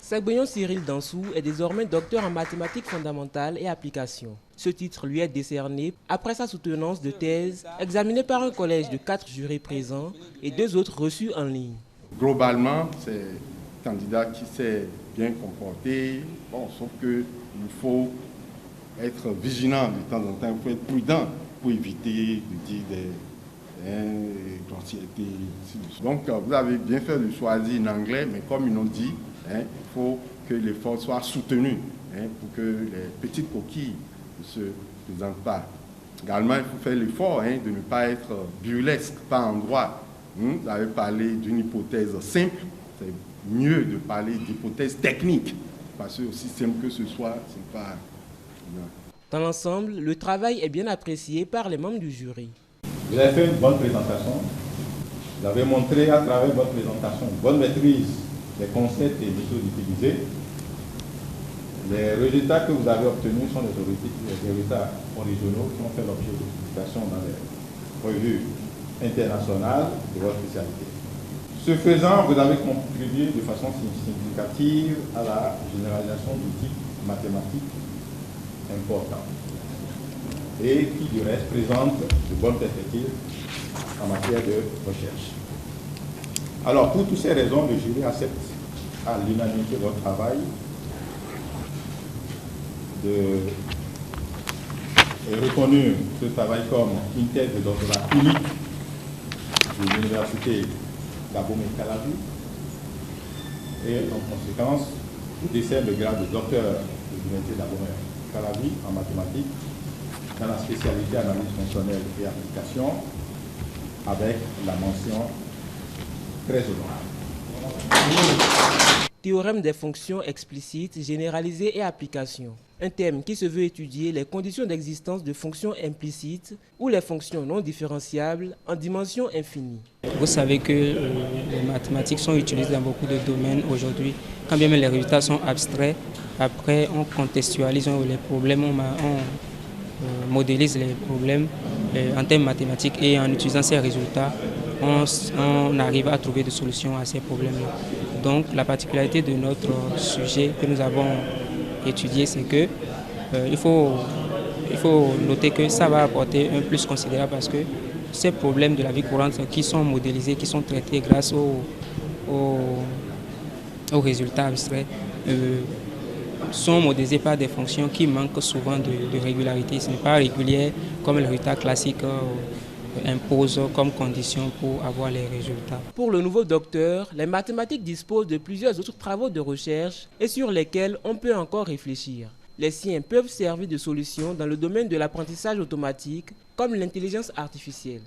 Sagbeyon Cyril Dansou est désormais docteur en mathématiques fondamentales et applications. Ce titre lui est décerné après sa soutenance de thèse examinée par un collège de 4 jurés présents et 2 autres reçus en ligne. Globalement, c'est un candidat qui s'est bien comporté, sauf qu'il faut être vigilant de temps en temps, il faut être prudent pour éviter de dire des grossièretés. Donc vous avez bien fait de choisir en anglais, mais comme ils l'ont dit, il faut que l'effort soit soutenu pour que les petites coquilles ne se présentent pas. Également, il faut faire l'effort de ne pas être burlesque, pas en droit. Vous avez parlé d'une hypothèse simple, c'est mieux de parler d'hypothèse technique, parce que aussi simple que ce soit, ce n'est pas... Dans l'ensemble, le travail est bien apprécié par les membres du jury. Vous avez fait une bonne présentation, vous avez montré à travers votre présentation une bonne maîtrise des concepts et des méthodes utilisées. Les résultats que vous avez obtenus sont des résultats originaux qui ont fait l'objet de publications dans les revues internationales de votre spécialité. Ce faisant, vous avez contribué de façon significative à la généralisation d'outils mathématiques importants et qui, du reste, présentent de bonnes perspectives en matière de recherche. Alors, pour toutes ces raisons, le jury accepte à l'unanimité votre travail et reconnu ce travail comme une thèse de doctorat unique de l'université d'Abomey-Calavi et en conséquence décerne le grade de docteur de l'université d'Abomey-Calavi en mathématiques dans la spécialité analyse fonctionnelle et application avec la mention très honorable. Théorème des fonctions explicites, généralisées et applications. Un thème qui se veut étudier les conditions d'existence de fonctions implicites ou les fonctions non différenciables en dimension infinie. Vous savez que les mathématiques sont utilisées dans beaucoup de domaines aujourd'hui. Quand bien même les résultats sont abstraits, après on contextualise les problèmes, on modélise les problèmes en termes mathématiques et en utilisant ces résultats, on arrive à trouver des solutions à ces problèmes-là. Donc la particularité de notre sujet que nous avons étudié, c'est que il faut noter que ça va apporter un plus considérable parce que ces problèmes de la vie courante qui sont modélisés, qui sont traités grâce aux résultats abstraits, sont modélisés par des fonctions qui manquent souvent de régularité. Ce n'est pas régulier comme le résultat classique impose comme condition pour avoir les résultats. Pour le nouveau docteur, les mathématiques disposent de plusieurs autres travaux de recherche et sur lesquels on peut encore réfléchir. Les siens peuvent servir de solution dans le domaine de l'apprentissage automatique comme l'intelligence artificielle.